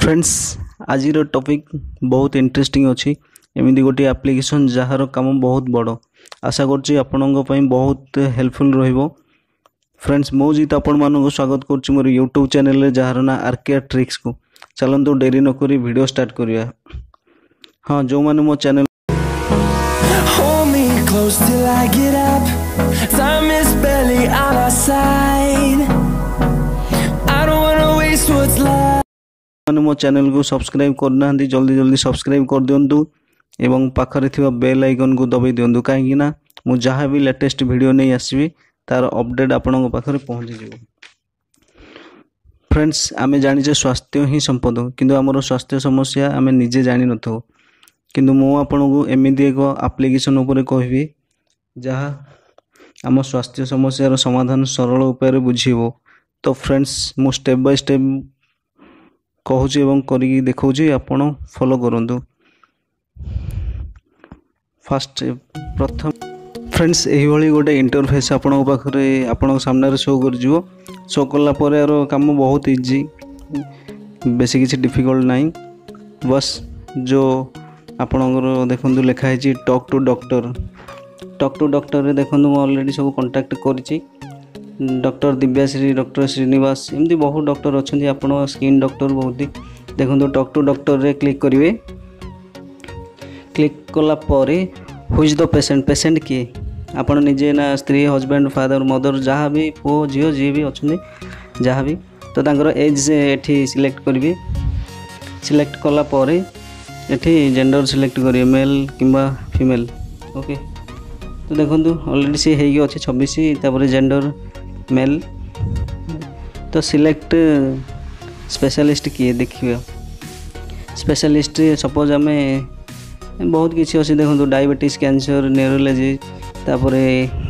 Friends आज topic बहुत interesting अच्छी एमती गोटे एप्लिकेशन जार काम बहुत बड़ आशा कर बहुत हेल्पफुल रहिबो। फ्रेंड्स मो जीत आपण मानक स्वागत करुच्ची मोर यूट्यूब चैनल जार ना आरके ट्रिक्स को। चलतु डेरी नक वीडियो स्टार्ट करिया। हाँ जो माने मो channel Hold me close till I get up. Time is barely on our side. I don't wanna waste what's left. माने मो चैनल को सब्सक्राइब करना जल्दी जल्दी सब्सक्राइब कर दिंतु एवं पाखरे थिबा बेल आइकन को दबाई दिंतु कहीं ना मु जहाँ भी लेटेस्ट वीडियो नहीं आसबि तार अपडेट आपन पाखरे पहुँची जीवो। फ्रेंड्स आमे जानिजे स्वास्थ्य ही संपद किंतु आमर स्वास्थ्य समस्या आमे निजे जानि नथो किंतु मु आपनको एमिदी एक एप्लिकेशन उपरे कहबी जहाँ आम स्वास्थ्य समस्यार समाधान सरल उपाय बुझीबो। तो फ्रेंड्स मु स्टेप बाय स्टेप कहूँ एवं करी देखौछि आपण फॉलो करंतु। फास्ट प्रथम फ्रेंड्स एही भली गोटे इंटरफेस आपण पाखरे आपण सामने शो कर जिवो। शो कला परे यार काम बहुत इजी बेसी किसी डिफिकल्ट नहीं। बस जो आपणकर देखंतु लिखा है टॉक टू डॉक्टर रे देखंतु मु ऑलरेडी सब कांटेक्ट करिछि। डॉक्टर दिव्याश्री डॉक्टर श्रीनिवास एमती बहुत डॉक्टर अच्छा आप स्किन डॉक्टर बहुत ही देखो टॉक टू डॉक्टर रे क्लिक करेंगे। क्लिक कला परे हु इज द पेशेंट किए आपण निजे ना स्त्री हजबैंड फादर मदर जहाँ भी पुओ झील जी भी अच्छा जहाँ भी तो तांकर एज एठी सिलेक्ट करेंगे। सिलेक्ट कला परे एठी जेंडर सिलेक्ट करेंगे मेल किंबा फीमेल। ओके तो देखो ऑलरेडी सी है अच्छे 26 तापर जेंडर मेल तो सिलेक्ट स्पेशलिस्ट किए देखिए। स्पेशलिस्ट सपोज आम बहुत किसी अच्छे देखो डायबिटीज कैंसर न्यूरोलॉजी तापर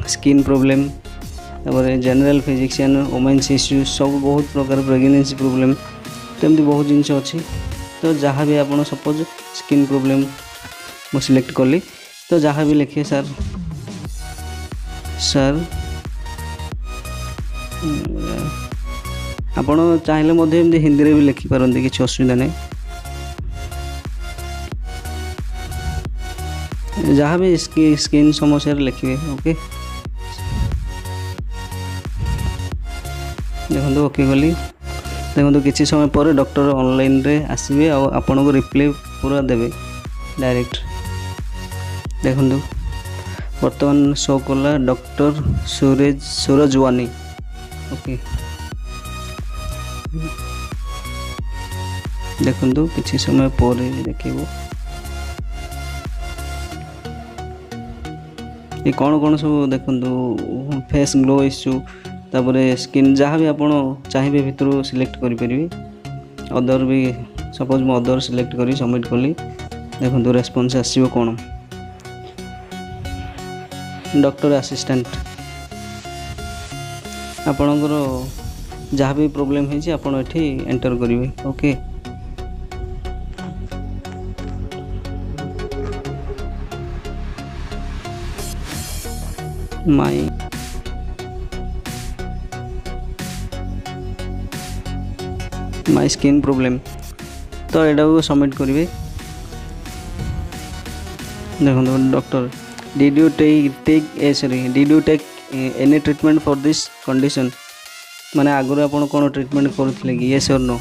स्किन प्रॉब्लम तापर जनरल फिजिशियन वुमेन्स इश्यूज सब बहुत प्रकार प्रेगनेंसी प्रॉब्लम तो एमती बहुत जिनस अच्छी। तो जहाँ भी आप सपोज स्किन प्रॉब्लम मु सिलेक्ट कली तो जहाँ भी लिखिए सर आपण चाहिए मध्य एमती हिंदी में भी लिखिपारती किसी असुविधा नहीं। जहाँ भी स्किन समस्या लिखे ओके देखो ओके गली देखो किसी समय पर डॉक्टर ऑनलाइन रे आसबे आपन को रिप्लाई पूरा देवे डायरेक्ट। देखो वर्तमान शो कला डॉक्टर सूरज वानी। ओके देखो किसी समय पर देखो ये कौन सब देखो फेस ग्लो इश्यू तापर स्किन जहाँ भी आपड़ चाहिए भितर सिलेक्ट करें। अदर भी सपोज मैं अदर सिलेक्ट करी सबमिट कली देखो रेस्पॉन्स आसो कौन डॉक्टर असिस्टेंट आपणकर जहाँ भी प्रोब्लेम है आपड़ ये एंटर करेंगे। ओके माई स्किन प्रॉब्लम तो यहाँ को सबमिट करेंगे। देखो doctor did you take any treatment for this condition माने आगुरी आपन कौन ट्रीटमेंट करुले कि येस और नो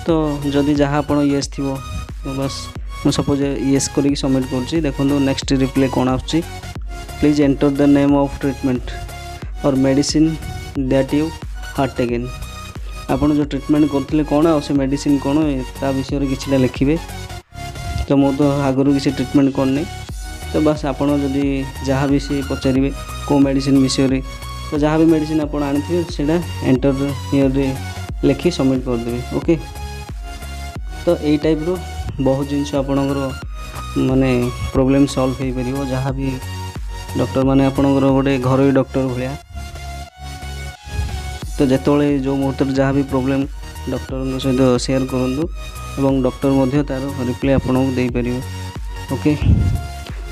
तो जदि जहाँ आप येस थी तो बस मुझे सपोज येस करके सबमिट कर। देखो नेक्स्ट रिप्लाई कौन आसुची please enter the name of treatment और medicine that you had taken आपन जो ट्रीटमेंट करते कौन आ से मेडिसिन कौन ता विषय किसी लिखे। तो मु तो आगुरी किसी ट्रीटमेंट करनी तो बस आपड़ जदि जहाँ भी सी पचारे कौ मेडिसिन विषय तो जहाँ भी मेडिसिन आप आनी से एंटर हियर लिखी सबमिट करदेवे। ओके तो यही टाइप रो बहुत जिनस आपणकर माने प्रॉब्लम सॉल्व हो पार जहाँ भी डॉक्टर माने आपणकर गोटे घरोई डॉक्टर भाया तो जिते जो मुहूर्त जहाँ भी प्रॉब्लम डॉक्टर सहित शेयर करूँ एवं डॉक्टर मध्य तार रिप्लाई आपको दे पारे। ओके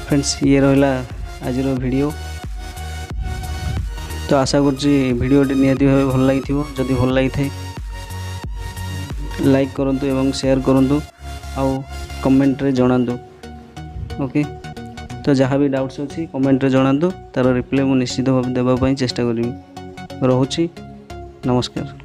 फ्रेंड्स ये रहा आज वीडियो तो आशा करुँची भिडियोटी निहाती भाव भल लगी जदि भल लगी लाइक करंतु एवं शेयर करंतु आउ कमेंट रे जणांतु। ओके, तो जहाँ भी डाउट्स अच्छी कमेंट रे जणांतु, तार रिप्लाई मु निश्चित भाव देबा पई चेष्टा करिवि। रहुछि, नमस्कार।